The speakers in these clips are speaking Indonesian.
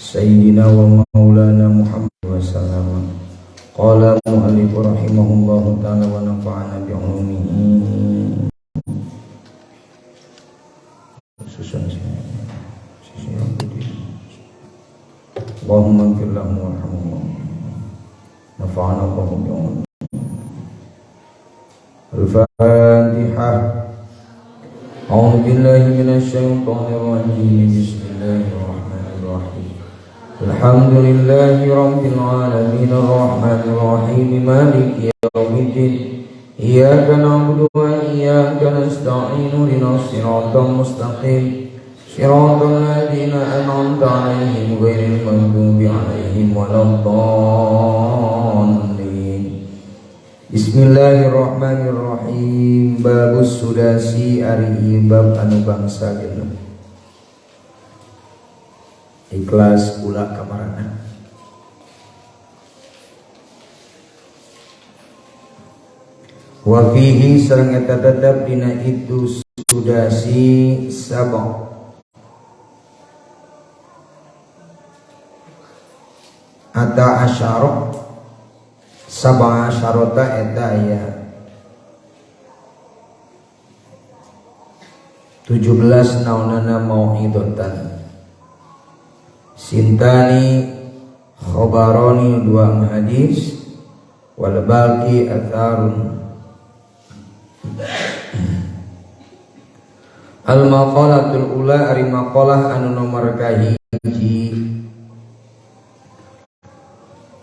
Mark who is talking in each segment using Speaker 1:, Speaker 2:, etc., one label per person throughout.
Speaker 1: Sayyidina wa maulana Muhammad wa sallam. Qala mu'allif rahimahullahu ta'ala wa nafa'ana bi'ulumihi. Susun sisi yang putih. Allahumma ighfir lahu warhamhu nafa'ana bi'ulumihi. Al-Fatihah. A'udzu billahi minasy syaithanir rajim. Bismillahirrahmanirrahim. Alhamdulillahi rabbil alamin arrahmanir rahim maliki yaumiddin. Iyyaka na'budu wa iyyaka nasta'in ihdinas siratal mustaqim. Siratal ladzina an'amta 'alaihim ghairil maghdubi 'alaihim waladdallin. Bismillahirrahmanirrahim. Babus sudasi ari bab anu bangsa genep. Ikhlas kula kamarana. Wa fihi sareng eta tetep dina itu sudasi sabang. Ada asyara sabang asyarota eta aya 17 naunana mau'idatan sintani khobaroni 2 hadis wal baqi atharun. Al maqalatul ula ari maqalah anu nomor kahiji.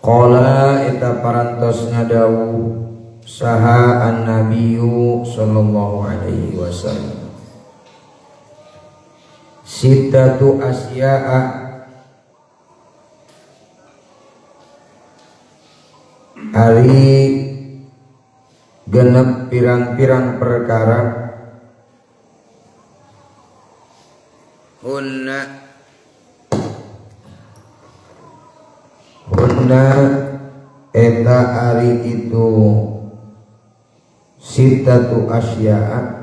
Speaker 1: Qala eta parantosna dawuh saha an-nabiyyu sallallahu alaihi wasallam. Sittatu asya'a ari genep pirang-pirang perkara hunna eta ari itu sittatu asya'a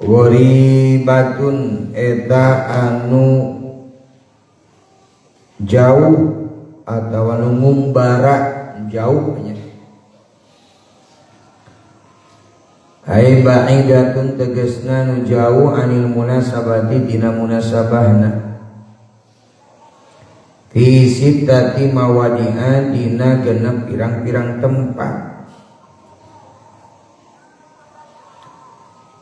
Speaker 1: ghoribatun eta anu jauh atau anu ngumbara jauh nya. Ai ba'idatun tegasna nu jauh anil munasabati dina munasabahna. Fi sittati mawadi'a dina genep pirang-pirang tempat.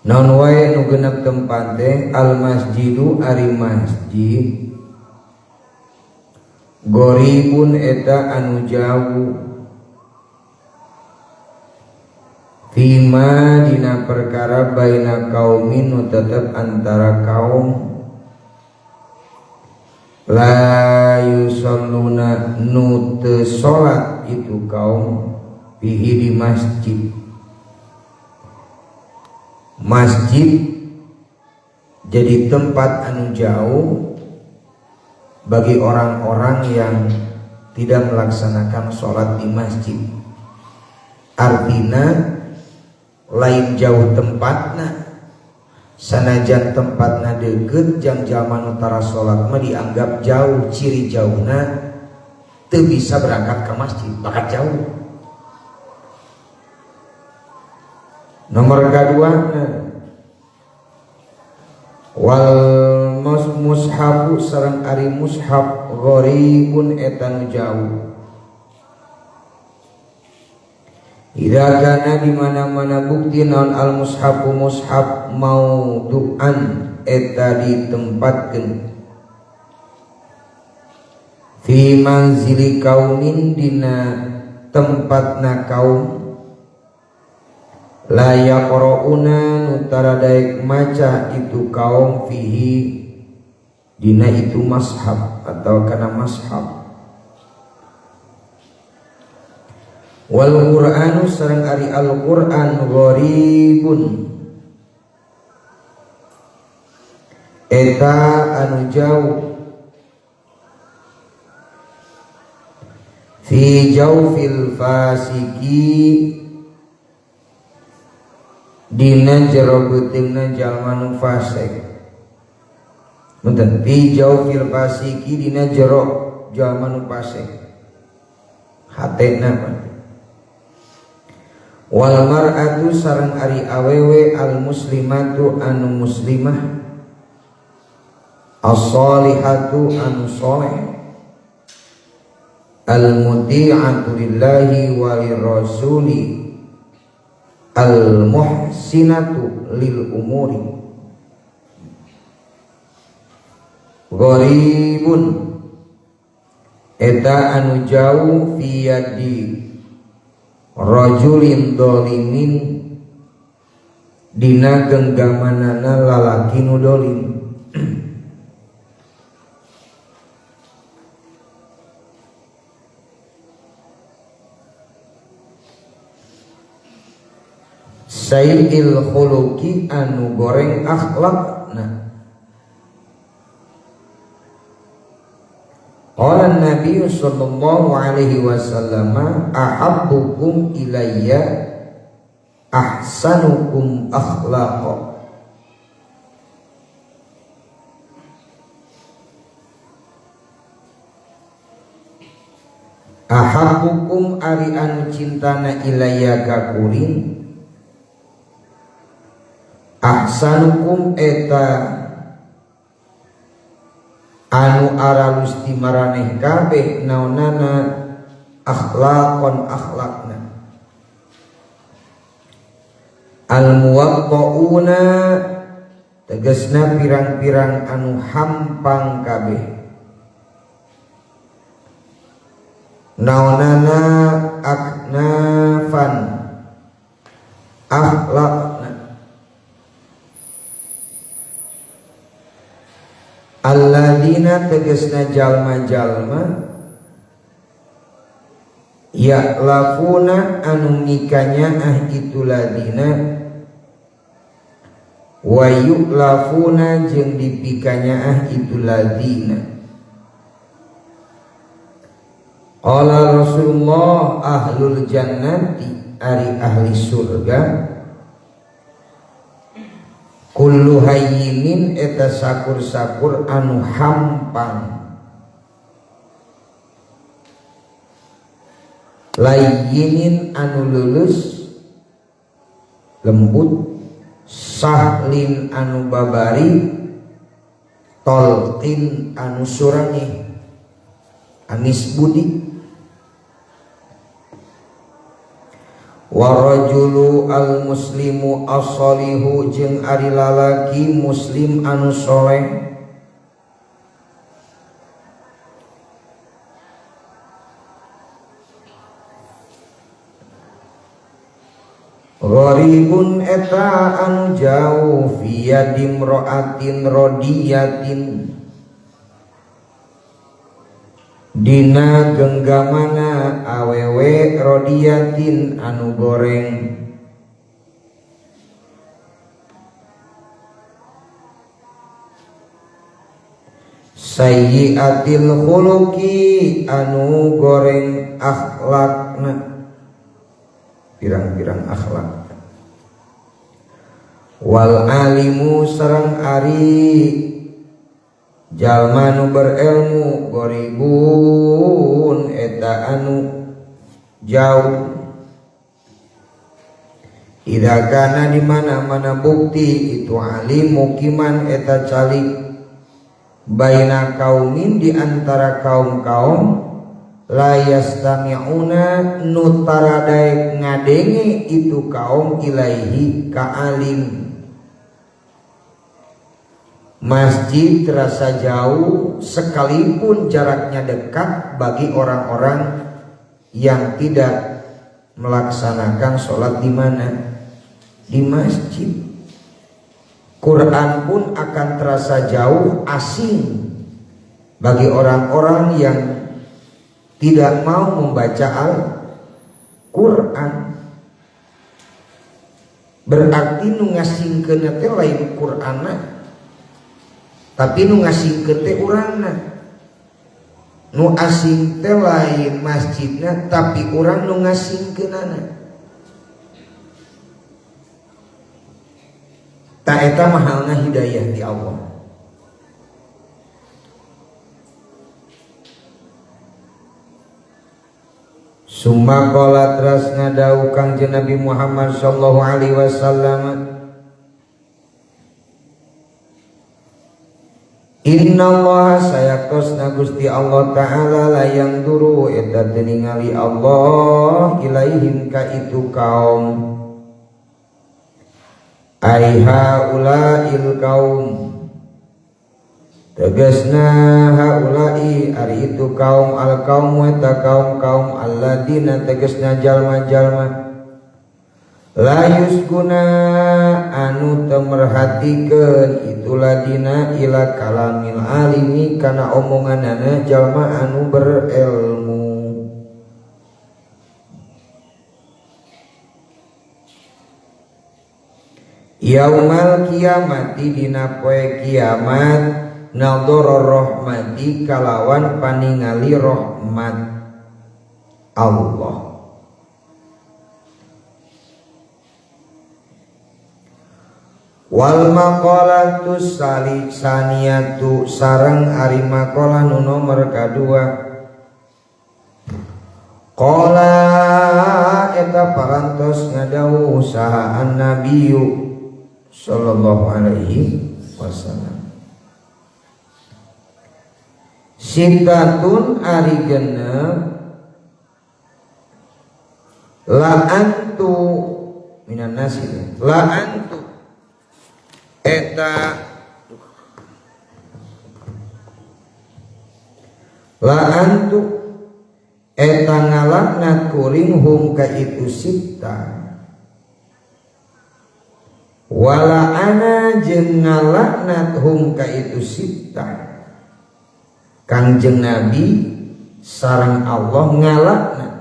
Speaker 1: Non wae nu genep tempat teh al masjidu ari masjid. Goribun eta anu jauh. Fima dina perkara baina kaumin nu tetep antara kaum la yusalluna nu teu salat itu kaum fihi di masjid. Masjid jadi tempat anu jauh bagi orang-orang yang tidak melaksanakan sholat di masjid. Artinya lain jauh tempatna, sanajan tempatna deket jang zaman utara sholat mah dianggap jauh, ciri jauhna teu bisa berangkat ke masjid, bakat jauh. Nomor kedua wal mushafu sareng ari mushaf gharibun etan jauh. Ida kana di mana-mana bukti naon al mushafu mushaf maudu'an eta ditempatkeun fi manzili kaumin dina tempatna kaum la yaqra'una nutara daek maca itu kaum fihi dina itu mashab atau kana mashab. Wal Qur'anu sareng ari Al-Qur'an gharibun eta anu jauh fi jawfil fasiki dina jero beuteungna jalma nu fasik Menten fi jawfil fasiki dina jero jalma nu fasik hatena. Wal mar'atu sareng ari awewe al muslimatu anu muslimah as-salihatu anu soleh al muti'atu lillahi wa lirrasuli al muhsinatu lil umuri gharibun eta anu jauh fi yadi rajulin dolimin dina genggamanana lalaki nu dolim. Sayyil khuluqi anu goreng akhlakna. Qala Nabi sallallahu alaihi wasallam ahabbukum ilayya ahsanukum akhlaqa. Ahabbukum ari anu cintana ilayya ka kuring ahsanukum eta anu aralus ti maraneh kabeh naonana akhlaqon akhlakna al muwaqqauna tegasna pirang-pirang anu hampang kabeh naonana aknafan akhlakna alladzina tegasna jalma-jalma ya'lafuna anu ngikanya itu ladina wa yu'lafuna jeung dipikanya itu ladina. Qala Rasulullah ahlul jannati ari ahli surga kullu hayyinin eta sakur-sakur anu hampang layyinin anu lulus lembut sahlin anu babari tolqin anu surani anis budi warajulu al muslimu as-solihu jeung ari lalaki muslim anu soleh gharibun eta anu jauh fi yadim ra'atin rodiyatin dina genggamana awewe rodiyatin anu goreng sayyiatil khuluqi anu goreng akhlakna pirang-pirang akhlak wal alimu sareng ari jalma nu berilmu goribun eta anu jauh ida kana di mana-mana bukti itu alim mukiman eta calik baina kaumin di antara kaum-kaum la yastami'una nu taradaek ngadenge itu kaum ilaihi ka alim. Masjid terasa jauh sekalipun jaraknya dekat bagi orang-orang yang tidak melaksanakan sholat di mana? Di masjid. Quran pun akan terasa jauh asing bagi orang-orang yang tidak mau membaca Al-Quran. Berarti nu ngasingkeun teh lain Qur'ana, tapi nu ngasingkeun teh urangna. Nu asing teh lain masjidna, tapi urang nu ngasingkeunana. Ta eta mahalna hidayah di Allah. Summa qala teras ngadau Kangjeng Nabi Muhammad sallallahu alaihi wasallam, Innallaha sayakosna Gusti Allah Ta'ala layang duru eta ningali Allah ilaihim ka itu kaum aiha ulail kaum tegasna haulai ari itu kaum al kaum eta kaum alladina tegasna jalma-jalma la yusguna anu temerhatikeun itu ladina ila kalamil alimi kana omonganana jalma anu berilmu. Yaumal kiamati dina poe kiamat nadhara rahmati kalawan paningali rahmat Allah. Wal maqalatu saniyatu sareng ari maqalah nu nomor kadua qala eta parantos ngadawuh saha an-nabiyyu sallallahu alaihi wasallam sitatun ari genep la antu minan nasi la antu eta la antu eta ngalaknat kuring hum ka itu sita wala ana jeung ngalaknat hum ka itu sita Kangjeng Nabi sareng Allah ngalaknat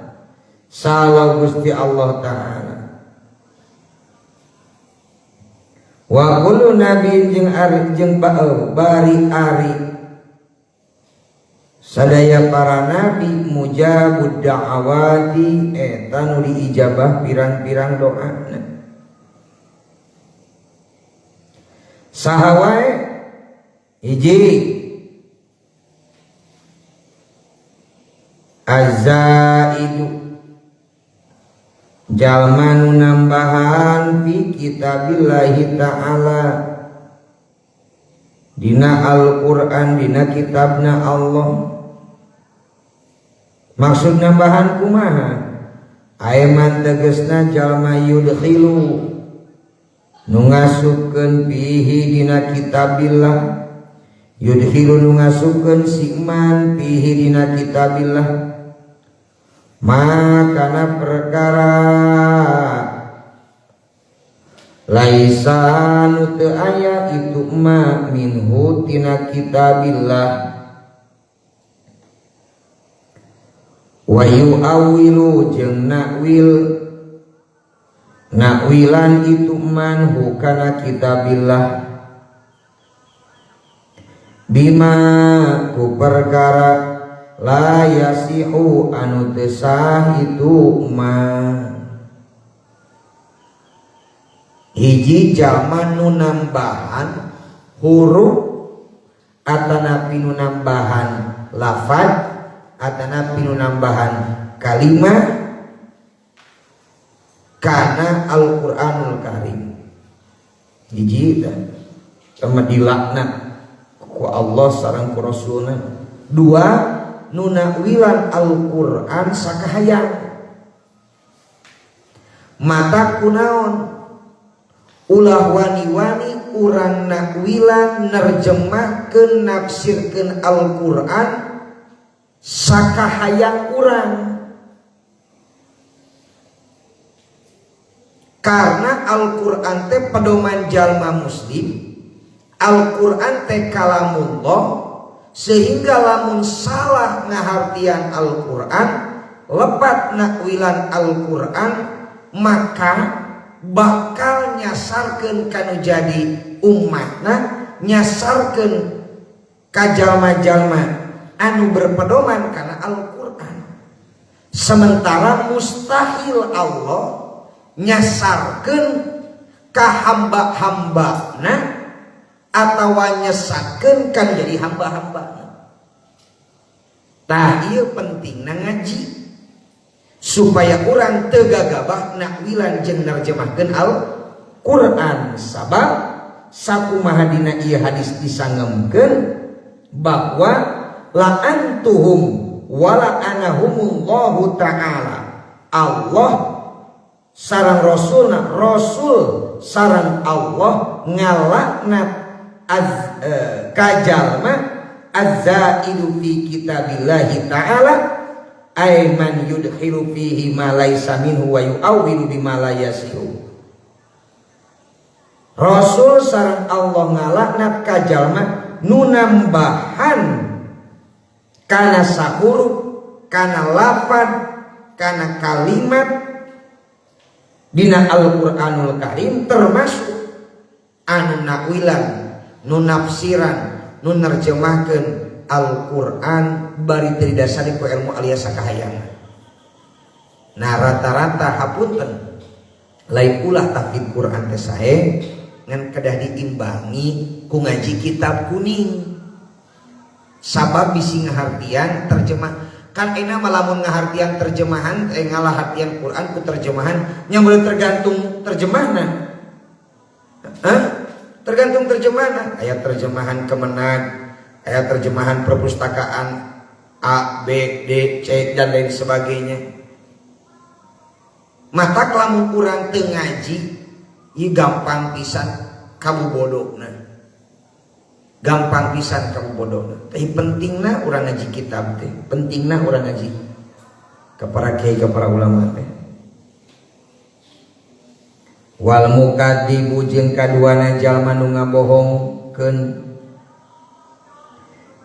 Speaker 1: salah Gusti Allah Ta'ala wa kullu nabi jeung ari jeung bari ari sadaya para nabi mujabud da'awati eta nu diijabah pirang-pirang doana saha wae hiji azaidu jalma nu nambahan fi kitabillahi ta'ala dina Al-Qur'an dina kitabna Allah. Maksud nambahan kumaha ayeman tegesna jalma yudkhilu nu ngasupkeun fihi dina kitabillah yudkhilu nu ngasupkeun sikman fihi dina kitabillah makana perkara laisa nu teu aya itu ma minhu tina kitabillah wa yu'awilu jeung nakwilan itu man hukana kitabillah bima ku perkara la yasihu anu teu sah itu ma hiji jalma nu nambahan huruf atanapi nu nambahan lafaz atanapi nu nambahan kalimat kana Al-Qur'anul Karim hiji sama dilaknat ku Allah sareng ku Rasulna dua nu nakwilan Al-Qur'an sakahayang mata kunaon ulah wani-wani urang nakwilan nerjemahkeun nafsirkeun Al-Qur'an sakahayang urang karena Al-Qur'an teh pedoman jalma muslim Al-Qur'an teh kalamullah sehingga lamun salah ngahartian Al-Qur'an lepat nakwilan Al-Qur'an maka bakal nyasarkeun kanu jadi umatna nyasarkeun ka jalma-jalma anu berpedoman kana Al-Qur'an sementara mustahil Allah nyasarkeun ka hamba-hambana atawa nyesatkeun kan jadi hamba-hamba. Tah ieu pentingna ngaji supaya urang teu gagabah nakwilan jeung nerjemahkeun Al-Qur'an. Sabab sakumaha dina ieu hadis disangemkeun bahwa la antuhum wala anahumullahu ta'ala, Allah sareng rasulna, rasul sareng Allah ngalaknat kajalma azzaidu fi kitabillahi ta'ala ay man yudkhilu fihi ma laysa minhu wa yu'awwilu bima la yasihu. Rasul sareng Allah ngalaknat kajalma nu nambahan kana sahuruf, kana lafad, kana kalimat dina Al-Qur'anul Karim, termasuk anu nakwilan, nu nafsiran, nu nerjemahkeun Al-Qur'an bari teu didasari ku ilmu alias sakahayana. Nah rata-rata hapunten lain ulah tafsir Qur'an teh sae ngan kedah diimbangi ku ngaji kitab kuning. Sabab bisi ngahartian terjemah kan enak malamun ngahartian terjemahan ngalah hartian Quran ku terjemahan nya boleh tergantung terjemahna. Tergantung terjemahan. Ayat terjemahan Kemenag, ayat terjemahan perpustakaan A, B, D, C dan lain sebagainya. Mata lamun urang teu ngaji ieu gampang pisan kabobodona. Gampang pisan kabobodona. Tapi pentingna urang ngaji kitab teh, pentingna urang ngaji ka para kiai ka para ulama teh. Wal mukadzibu jeung kaduana jalma nu ngabohongkeun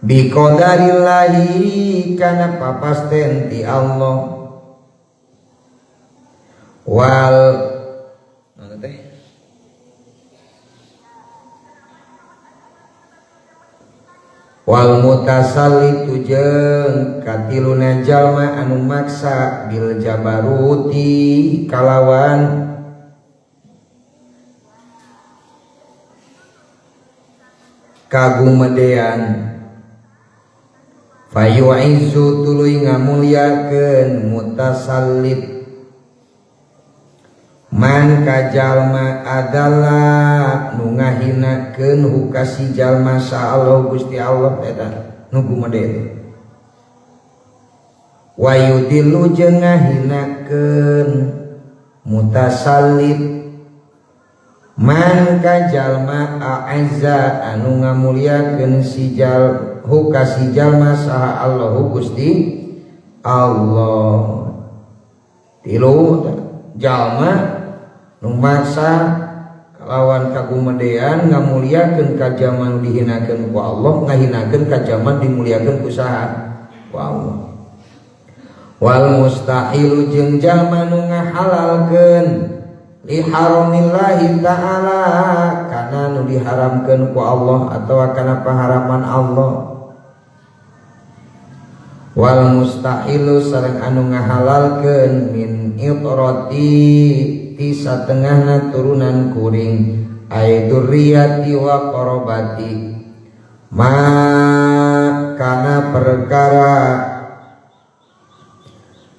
Speaker 1: bi qadarillahi kana papasten ti Allah. Wal naon teh wal mutasallitu jeung katiluna jalma anu maksa bil jabaruti kalawan kagumedean fayu'izu tuluy ngamulyakeun mutasallit man kajalma adalah nu ngahinakeun hukasi jalma sa Allah Gusti Allah eta nu gumede wa yudillu jeung ngahinakeun mutasallit man kajalma a'azza anu ngamulyakeun si hukasi jalma saha Allah Gusti Allah. Tilu jalma nu maksa kalawan kagumedean ngamulyakeun ka jalma dihinakeun ku Allah, ngahinakeun ka jalma dimuliakeun ku saha ku Allah. Wal mustahilu jeung jalma nu ngahalalkeun li haramillahi ta'ala kana nu diharamkeun ku Allah atawa kana paharaman Allah. Wal mustahilu sareng anu ngahalalkeun min itrati ti satengahna turunan kuring ay dzurriyyati wa qarabati ma kana perkara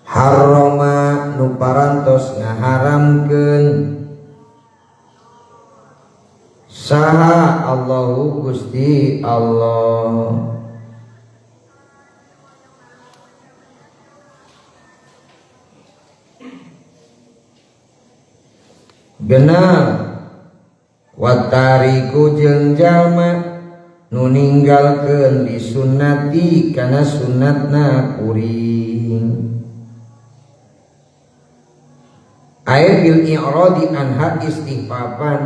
Speaker 1: harrama nu parantos ngaharamkeun saha Allahu Gusti Allah. Genah watariku jeung jalma nu ninggalkeun di sunnati kana sunnatna kuring aya bil i'radi anha istighfafan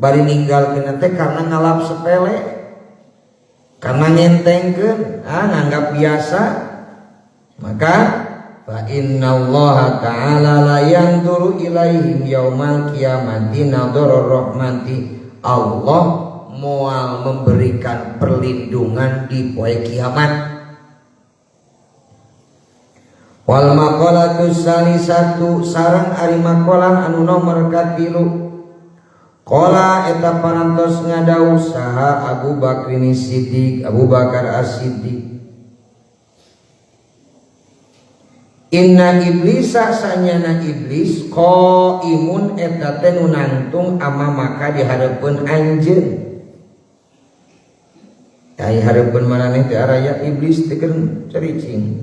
Speaker 1: bari ninggalkeun teh karena ngalap sepele karena nyentengkeun nganggap biasa maka fa innallaha ta'ala la yanzuru ilaihim yaumal qiyamati nadharar rahmati. Allah moal memberikan perlindungan di poe kiamat. Wal maqalatu salisatu sareng ari maqalah anu nomor katilu qala eta parantos ngadawuh saha Abu Bakrin Siddiq Abu Bakar As-Siddiq Inna iblisa sanyana iblis qaimun eta teh nu nangtung amamaka di hareupeun anjeun. Ai hareupeun maneh teh araya iblis teh keur caricing.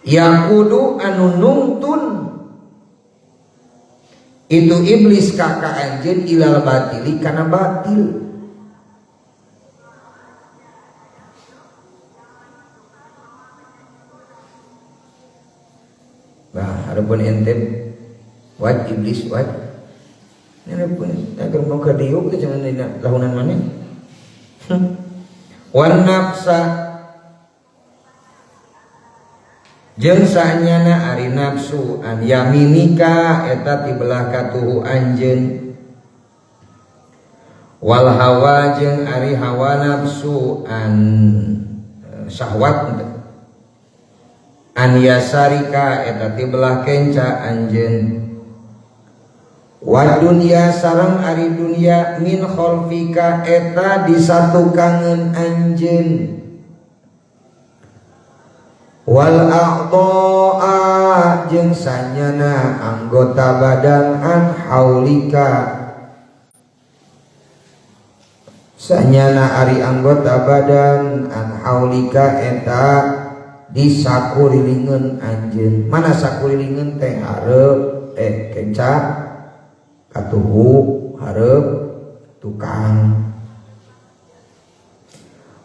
Speaker 1: Yakudu anu nungtun itu iblis ka anjeun ilal batili kana batil. Nah, harapun ente wat iblis wat. Ini pun agar mau kadiuk ke jangan tidak lahunan mana. Wan nafsa jeung sanyana ari nafsu an yaminika eta ti belah katuhu anjeun. Wal hawa jeung ari hawa nafsu an syahwat an yasarika eta ti belah kenca anjeun. Wa dunya sareng ari dunya min khalfika eta disatukangeun anjeun. Wal a'dha'a jeung sanyana anggota badan an haulika sanyana ari anggota badan an haulika eta disakurilingeun anjeun. Mana sakurilingeun teh hareup kenca katuhu hareup tukang.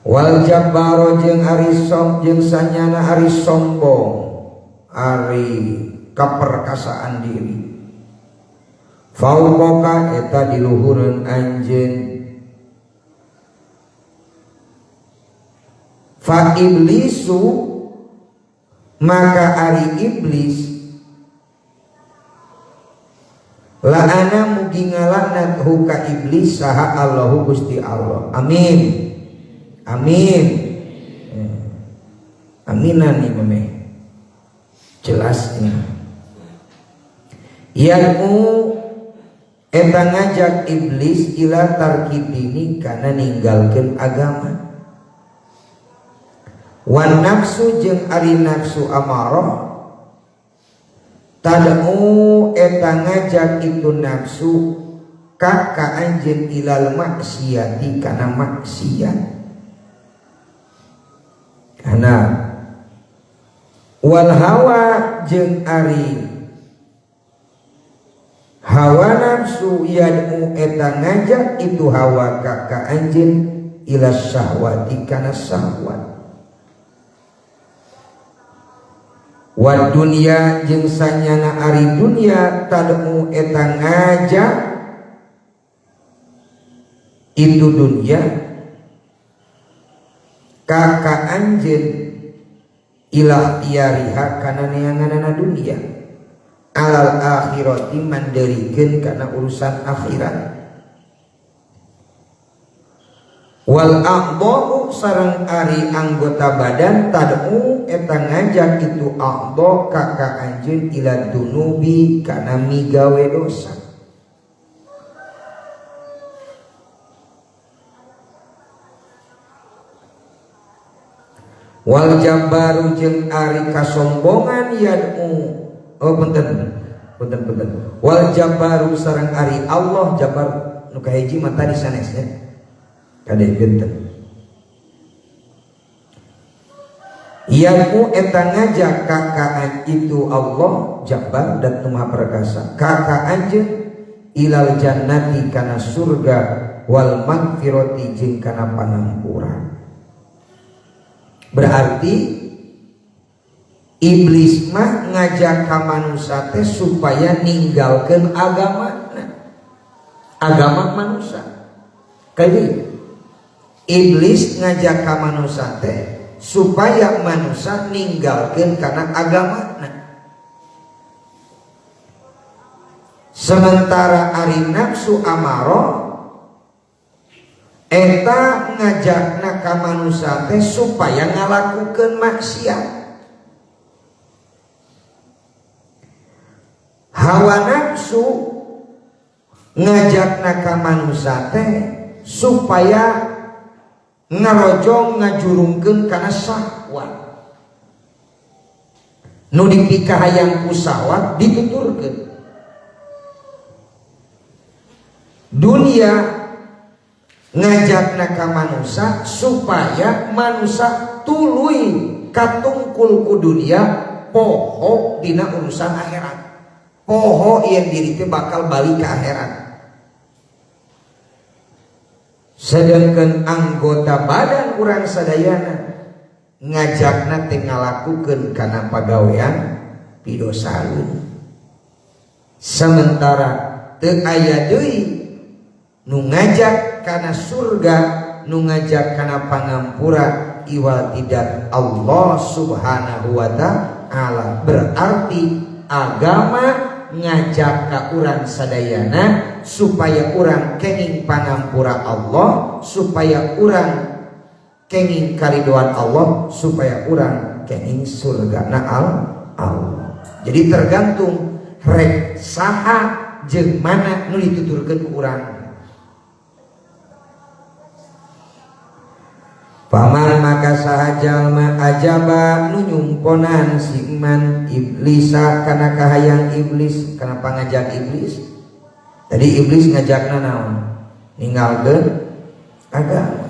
Speaker 1: Wal jabbaro jeung ari jeung sanyana ari sombong ari kaperkasaan diri. Fauqaka eta diluhureun anjeun. Fa iblisu maka ari iblis la'ana mugi ngalaknat huka iblis saha Allahu Gusti Allah. Amin. Amin. Aminan nih mame. Jelas ini. Ya'u eta ngajak iblis ila tarkidini kana ninggalkeun agama. Wan nafsu jeung ari nafsu amarah tad'u eta ngajak itu nafsu ka anjeun ilal maksiati kana maksiat. Kana wal hawa jeung ari hawa nafsu yad'u eta ngajak itu hawa ka anjeun ila syahwati kana syahwat. Wa dunya jeung sanyana ari dunya tad'u eta ngajak itu dunya ka anjeun ilah tiariha kana neanganana dunya alal akhirati manderikeun kana urusan akhirat. Wal a'dha'u sareng ari anggota badan tad'u eta ngajak itu a'dha ka anjeun ila dunubi kana migawe dosa. Wal jabbaru jeung ari kasombongan yad'u punten. Wal jabbaru sareng ari Allah jabbar nu kahiji mah tadi sanesnya kada geunteng. Iyaku eta ngajak kakaan itu Allah Jabbar dan Maha Perkasa kaka anjeun ilal jannati kana surga wal magfirati jeung kana panampuran. Berarti iblis mah ngajak ka manusia teh supaya ninggalkeun agama manusia. Kayak iblis ngajak ka manusia teh supaya manusia ninggalkeun kana agamana. Sementara ari nafsu amaro eta ngajakna ka manusia teh supaya ngalakukeun maksiat. Hawa nafsu ngajakna ka manusia teh supaya ngarojong ngajurungkeun kana syahwat. nu dipikah hayang kusawat dituturkeun. Dunia ngajakna ka manusia supaya manusia tuluy katungkul ku dunia poho dina urusan akhirat. Poho yang diri teh bakal balik ke akhirat. Sedangkan anggota badan urang sadayana ngajakna teh ngalakukeun kana pagawean pidosaeun. Sementara teu aya deui nu ngajak kana surga, nu ngajak kana pangampura iwal tidak Allah subhanahu wa ta'ala. Berarti agama ngajak ka urang sadayana supaya urang kenging pangampura Allah, supaya urang kenging karidoan Allah, supaya urang kenging surga na Allah. Jadi tergantung rek saha jeung mana nu dituturkeun ku urang. Paman maka saha jalma ajaba nu nyumponan siman iblisa kana kahayang iblis, kana pangajak iblis. Tadi iblis ngajakna naon? Ninggalkeun agama.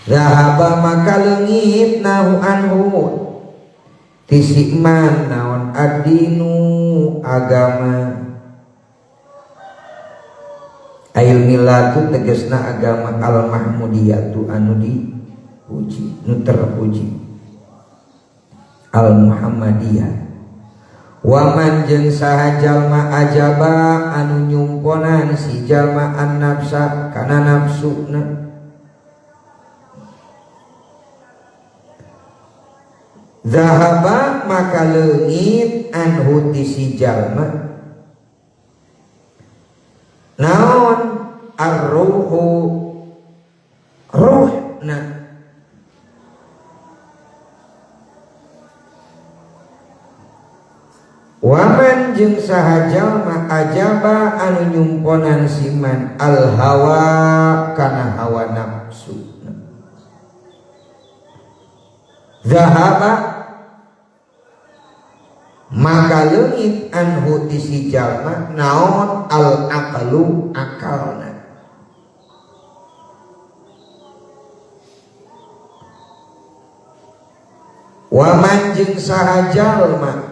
Speaker 1: Zahaba maka leungit nahu anhu ti siman naon adinu agama. Ail milatu tegasna agama al mahmudiyatu anu dipuji, nu terpuji, al muhammadiyah. Waman jeung saha jalma ajaba anu nyumponan si jalma an nafsa kana nafsuna. Zahaba maka leungit anhu ti si jalma naon ar-ruhu ruhna. Waman jeung saha jalma ajaba anu nyumponan siman al hawa kana hawa nafsu. Zahaba maka leungit anhu ti si jalma naon al aqlu akalna. Waman jeung saha jalma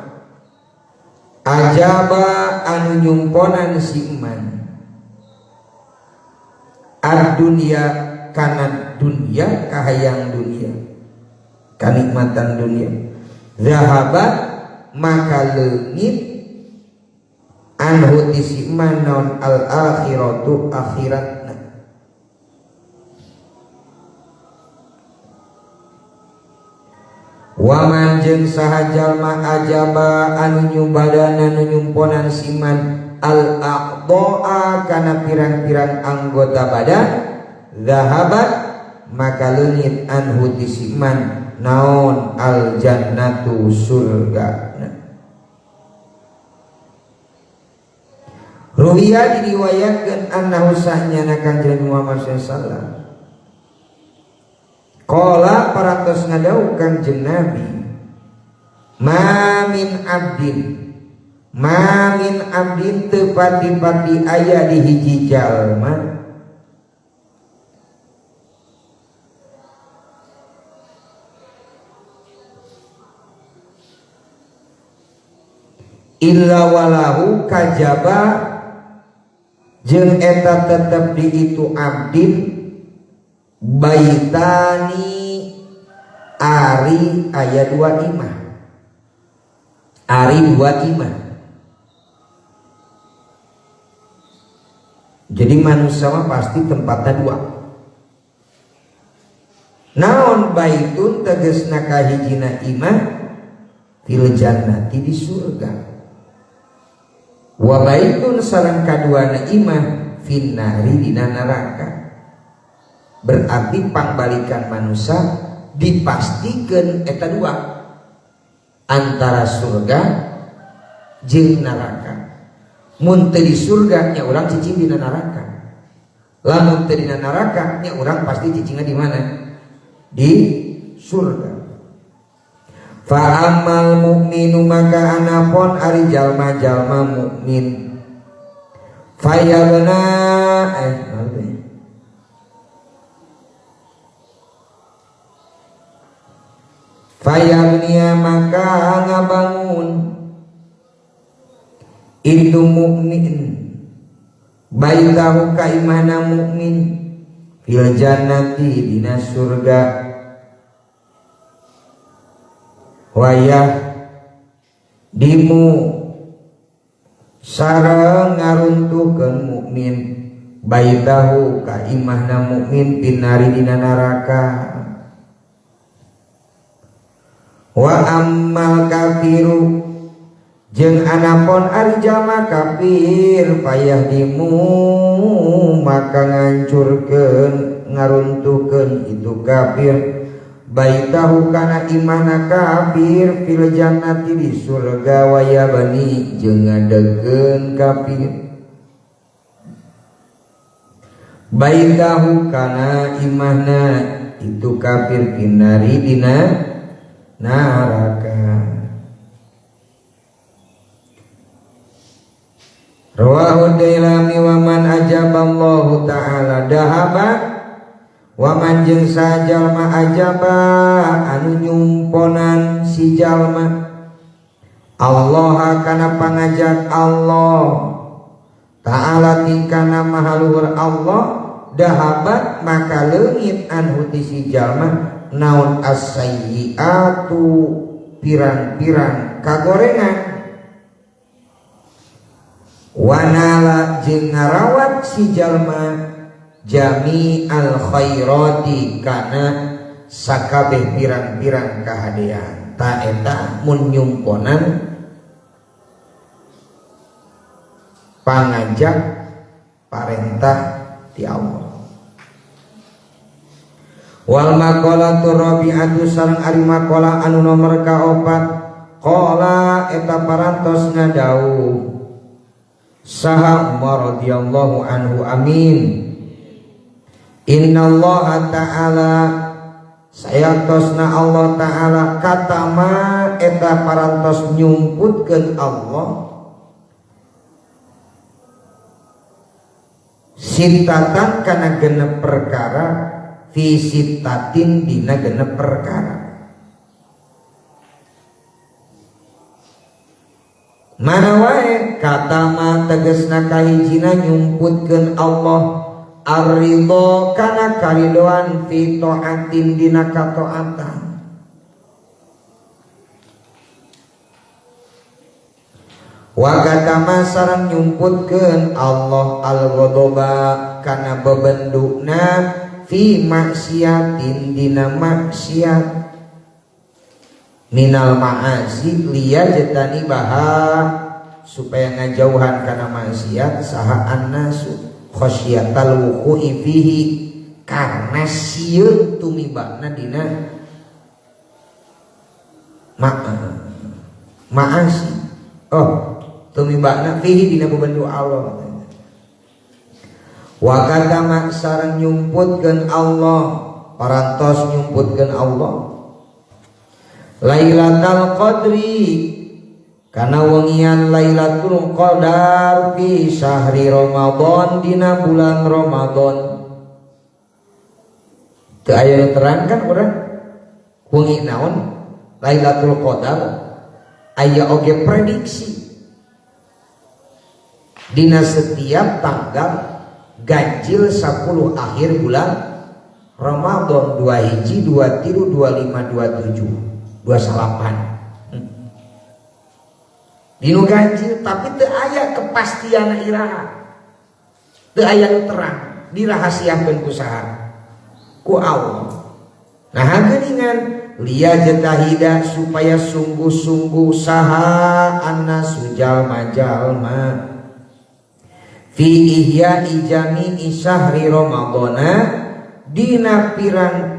Speaker 1: ajaba anu nyumponan si iman ad dunya kana dunya kahayang dunia kanikmatan dunia. Zahabat maka leungit anhu ti si iman naon al akhiratu akhiratna. Waman jeung saha jalma ajaba anu nyumbadana anu nyumponan siman al aqdaa kana pirang-pirang anggota badan. Zahabat maka leungit anhu ti siman naon al jannatu surga. Ruwiya diriwayatkeun annahu sahnyana Kanjeng Muhammad sallallahu alaihi wasallam qala parantos ngadawuh Kanjeng Nabi ma min abdin teu pati-pati aya di hiji jalma illa walahu kajaba jeung eta tetep di itu abdin baitani ari aya dua imah, ari dua imah. Jadi manusia mah pasti tempatnya dua. Naon baitun tegasna kahijina imah fil jannati di surga. Wa baitun sareng kaduana imah finnari dina neraka. Berarti pangbalikan manusia dipastikan eta dua antara surga jeung neraka. Mun teu di surga nya urang cicing dina neraka. Lamun teu dina neraka nya urang pasti cicingna di mana? Di surga. Fa amal mukminu maka anapun ari jalma-jalma mukmin fayabna fayabniya maka ngabangun itu mukmin baitahu ka imana mukmin fil jannati dina surga wayah dimu sareng ngaruntukeun mukmin baitahu ka imahna mukmin pinari dina neraka wa ammal kafiru jeung anapun ari jalma kafir payah dimu maka ngancurkeun ngaruntukeun itu kafir baitahu kana imana kafir fil jannati di surga waya bani jeung ngadegeun kafir baitahu kana imahna itu kafir pinari dina neraka. Rawahu Dailami wa man ajaballahu ta'ala dahaba wa man jeung sajalma ajaba anu nyumponan si jalma Allah kana pangajak Allah ta'ala tikana mahaluhur Allah dahabat maka leungit anhu ti si jalma naun as-sayyi'atu pirang-pirang kagorengan wanala jeung ngarawat si jalma jami al khairati kana sakabeh pirang-pirang kahadean ta eta mun nyumponan pangajak parentah ti Allah. Wal maqalatu rabi'atu sareng ari maqalah anu nomor kaopat qala eta parantos ngadauh saha Umar radhiyallahu anhu amin innallaha ta'ala sayatosna Allah ta'ala katama eta parantos nyumputkeun Allah sitatan kana genep perkara fi sitatin dina genep perkara mana wae katama tegesna kahijina nyumputkeun Allah ar-ridho kana karidoan fi ta'atin dina kataatan wa katama sareng nyumputkeun Allah al-ghadaba kana bebendukna fi maksiatin dina maksiat minal ma'asi liyajtani baha supaya ngajauhan kana maksiat saha annasu khasyatal wuqu'i fihi karena sieun tumibana dina ma'asi tumibana fihi dina bebendu Allah wa katama sareng nyumputkeun Allah parantos nyumputkeun Allah Lailatul Qadri kana wengian Lailatul Qadar fi syahri Ramadan dina bulan Ramadan teu aya terangkan urang wengi naon Lailatul Qadar aya oge prediksi dina setiap tanggal ganjil 10 akhir bulan Ramadan 2 hiji 2 tilu 25 27 28 dinu ganjil tapi teu aya kepastian iraha teu aya terang dirahasiakeun ku saha ku Allah nah geuningan liya jatahida supaya sungguh-sungguh saha annasu jalma-jalma fi ihya'i jami'i syahri ramadana dina pirang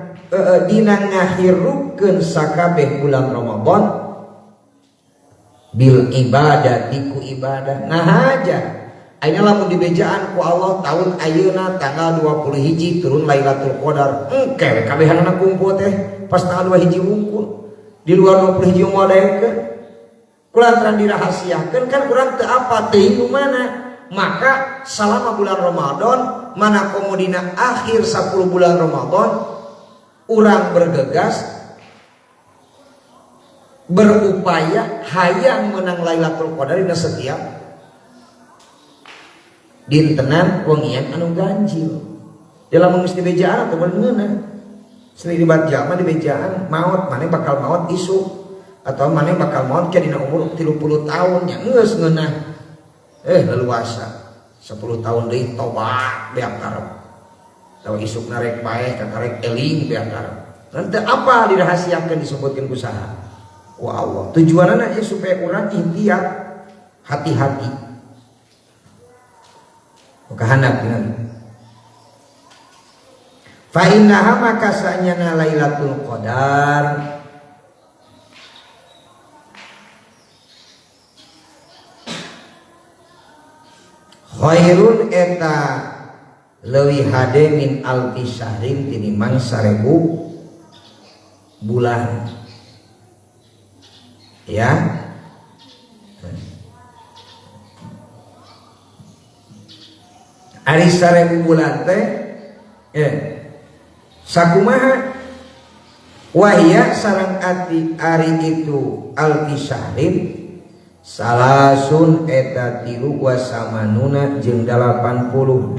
Speaker 1: dina ngahirupkeun sakabeh bulan Ramadan bil ibadati ku ibadah ngahaja ayeuna lamun dibejaan ku Allah tahun ayeuna tanggal 20 hiji turun Lailatul Qadar engke kabehanna kumpul teh pas tanggal 2 hiji wungkul di luar 20 jam modelkeun kulantaran dirahasiakeun kan urang teu apa teuing mana. Maka selama bulan Ramadan mana komodina akhir 10 bulan Ramadan urang bergegas berupaya hayang menang Lailatul Qadar dina setiap dintenan wengian anu ganjil. Dalam mesti bejaan atau beneuna selain dibat jama di bejaan maut mana bakal maut isu atau mana bakal maut ke dina umur 30 tahun nya geus ngeunah leluasa 10 tahun deui tobat beak karep tahu isuk narek bae kakarek eling beak karep nanti apa dirahasiakeun disebutkeun ku saha ku Allah tujuanna nya supaya urang ikhtiar hati-hati maka handap dengan fa innaha maka sanyana Lailatul Qadar khairun eta leuwih hade min alfi syahrin tinimbang 1000 bulan ya. Ari 1000 bulan teh sakumaha wahya sareng ari itu alfi syahrin salasun eta tilu wasamanuna jeung 83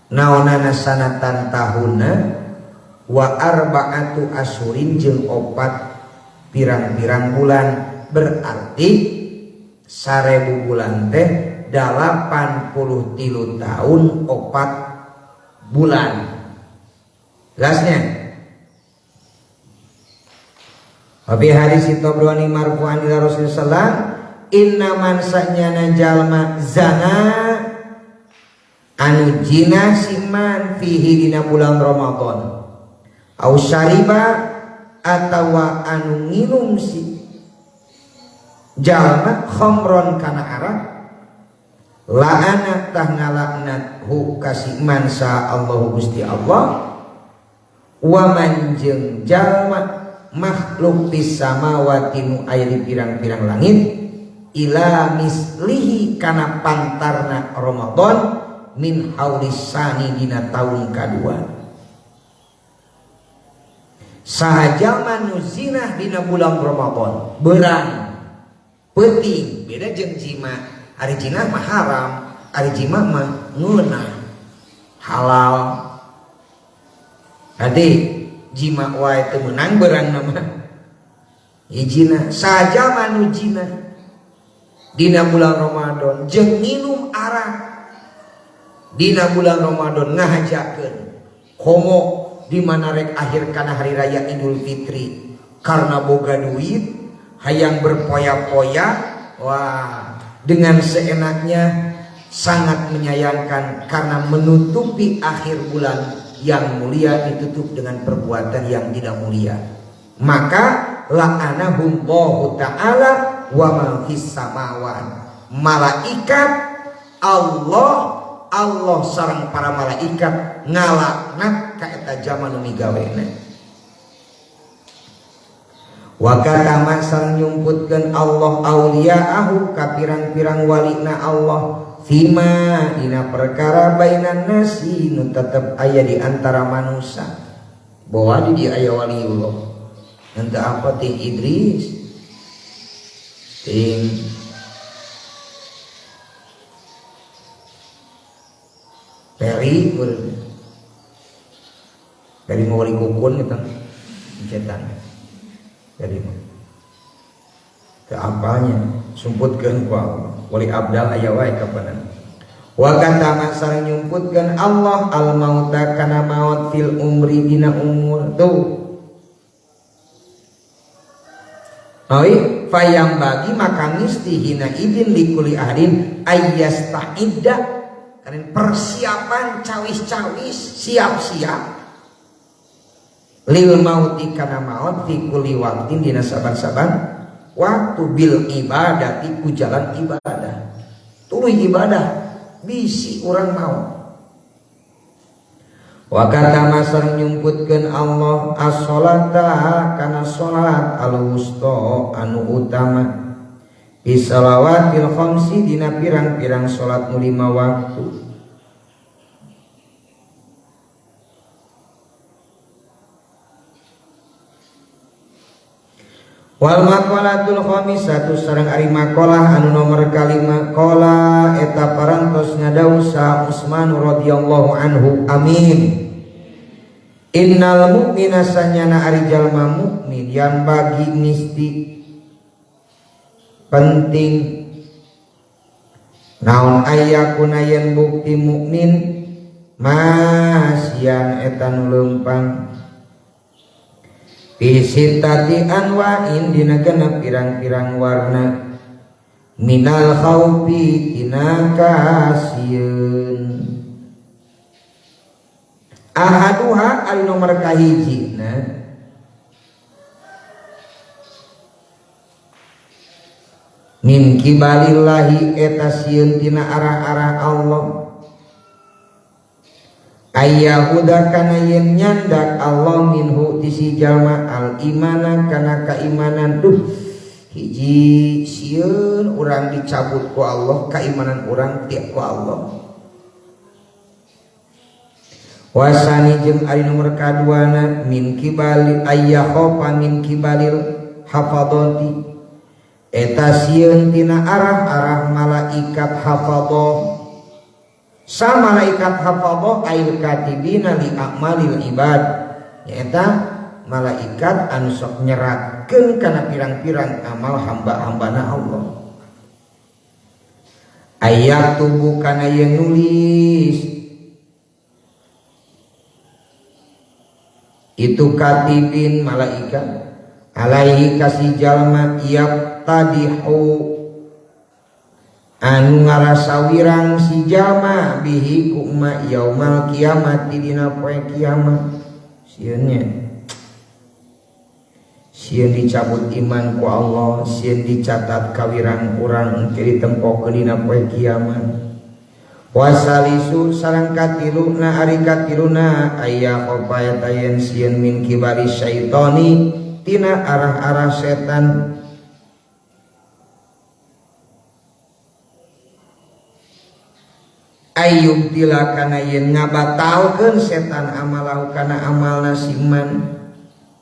Speaker 1: naonana sanatan tahunna wa arba'atu asyurin jeung 4 pirang-pirang bulan berarti 1000 bulan teh 83 tahun 4 bulan gasnya. Wabi hadis Tabrani marfu'an ila Rasulullah sallallahu inna man sanyana jalma zana anu jina siman fihi dina bulan Ramadan au syariba atawa anu nginum si jalma khamron kana arak la'ana tah ngalaknat hu kasih mansa Allah Gusti Allah wa man jeung jalma makhluk fis samawati nu aya di pirang-pirang langit ila mislihi kana pantarna Ramadan min haulisani dina taun kadua sahaja manuzinah dina bulan Ramadan berang penting beda jeung jima ari jina mah haram ari jima mah ngeunah halal adik jima wae teu meunang beurang nama hijina saja manujina dina bulan Ramadan jeung minum arak dina bulan Ramadan ngahajakeun homo di mana rek akhir kana hari raya Idul Fitri karena boga duit hayang berpoya-poya wah dengan seenaknya sangat menyayangkan karena menutupi akhir bulan yang mulia ditutup dengan perbuatan yang tidak mulia maka la'anahumullahu ta'ala wa ma fis samawat malaikat Allah sareng para malaikat ngalaknat ka eta jaman nu migawena wa katama sareng nyumputkeun Allah auliyaahu ka pirang-pirang walina Allah fima dina perkara bainan nasi nu tetep aya di antara manusia bahwa di aya waliullah ente apa teh Idris ting Peri mau wali kukun gitu cetan dari ke apanya sumputkeun ku Allah wali abdal aya wae kapanan wa kata sareng nyumputkeun Allah al mauta kana maut fil umri dina umur tuh oi fayam bagi maka nistihina idin likuli ahdin ayyasta'idda karena persiapan cawis-cawis siap-siap lil mauti kana maut fi kulli waqtin dina saban-saban waktu bil ibadati ku jalan ibadah tuluy ibadah bisi orang mau Wa kata masar nyumputkeun Allah as-sholata kana salat al-wusta anu utama fi shalawatil khamsi dina pirang-pirang salat nu 5 waktu. Wal maqalatul khamisatu sareng ari maqalah anu nomor kalima qala eta parantos ngadawu sa Utsman radhiyallahu anhu amin. Innal mu'mina sanyana ari jalma mukmin yang bagi misti penting naon ayyakuna yen bukti mukmin masyan eta nu leumpang bisitati anwa'in dina genep pirang-pirang warna minal khaufi tina kasieun ahaduha ari nomor kahijina min kibalillahi eta sieun tina arah-arah Allah ayyahuda kana yen nyandak Allah minhu tisi jalma al imana kana kaimanan hiji sieun urang dicabut ku Allah kaimanan urang tiap ku Allah. Wasani jeung ari nomor kaduana min kibali ayyakhofa min kibalil hafadati eta sieun tina arah-arah malaikat hafadhah. Sa malaikat hafadhah ail katibina li a'malil ibad nyaeta malaikat anu sok nyeratkeun kana pirang-pirang amal hamba-hambana Allah. Ayat tubuh kana yang nulis itu katibin malaikat alaihi kasih jalma yaqtadihu anu ngarasa wirang si jalma bihi kuma yaumal kiamat dina poe kiamat sieun dicabut iman ku Allah sieun dicatat kawirang urang engke ditempokeun dina poe kiamat. Wasalisu sareng katiluna ari katiluna aya qopaya yen sieun min kibari syaitani tina arah-arah setan ayyub tila kana yen ngabatalkeun setan amalahu kana amalna siman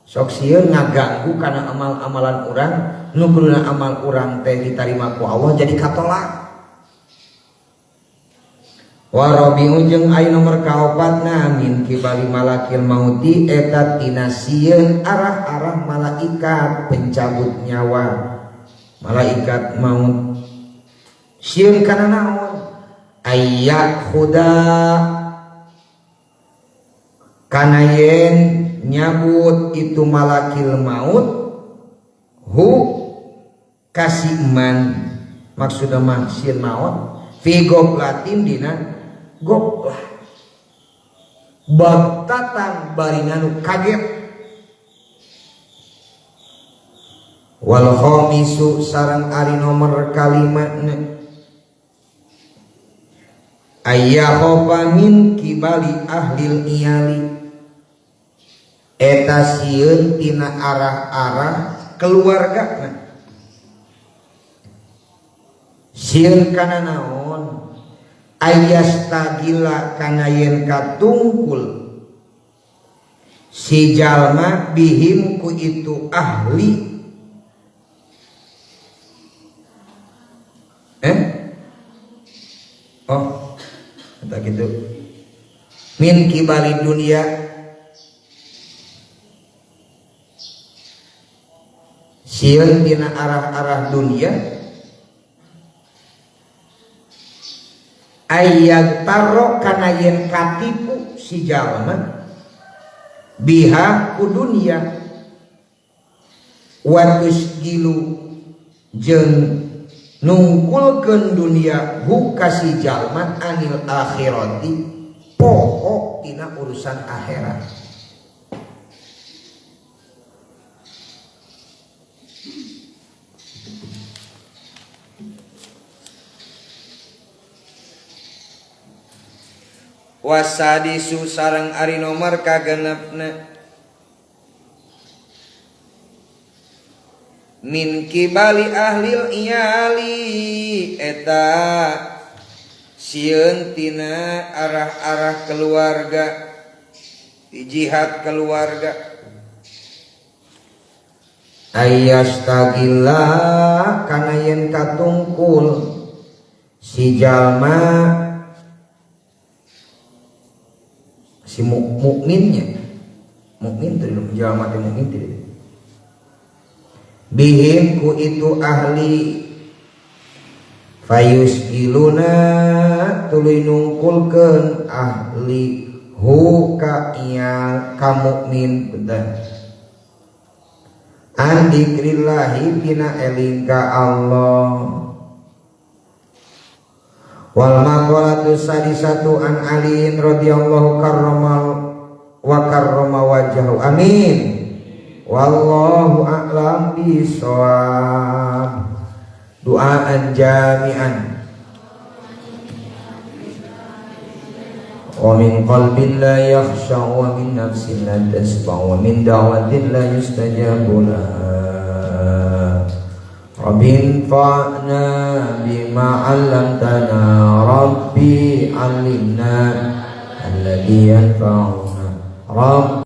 Speaker 1: sok sieun ngaganggu kana amal-amalan urang nu kuduna amal urang teh ditarima ku Allah jadi katolak. Wa rabi'u jeung aya nomor kaopatna min kibali malakil mauti eta tina sieun arah-arah malaikat pencabut nyawa malaikat maut sieun kana naon ayyak khuda kana yen nyabut itu malakil maut hu kasiman maksudna mah sieun maut fi goblatin dina goblah bagtatan barinanu kaget. Wal khamisu sareng ari nomor kalimatna ayyakhofa min kibali ahlil iyali eta sieun tina arah-arah keluargana sieun kana naon ayastagila kana yen katungkul si jalma bihim ku itu ahli tak gitu min kibali dunia sieun tina arah-arah dunia ayat taro kana yen katipu si jalma biha ku dunia watus gilu jeung nungkulkeun dunia hu kasih jalma anil akhirati pokok tina urusan akhirat. wasadisu sareng ari nomor kagenepna min kibali ahlil iyali eta sieun tina arah-arah keluarga jihad keluarga ayyastagilla kana yen katungkul si jalma si mukminnya mukmin teh jalma teh mukmin teh bihim ku itu ahli fayusgiluna tuluy nungkulkeun ahli hu ka iya ka mukmin bedah an dzikrillahi tina eling ka Allah wal maqalatu sadisatu an aliin radhiyallahu wa karrama wajhahu amin wallahu a'lam bishawab. Doaan jami'an wa min qalbin la yakhsha wa min nafsin la tasba wa min da'watin la yustajabu laha rabbin fa'na bima 'allamtana rabbi 'allimna alladhi yanfa'una rabb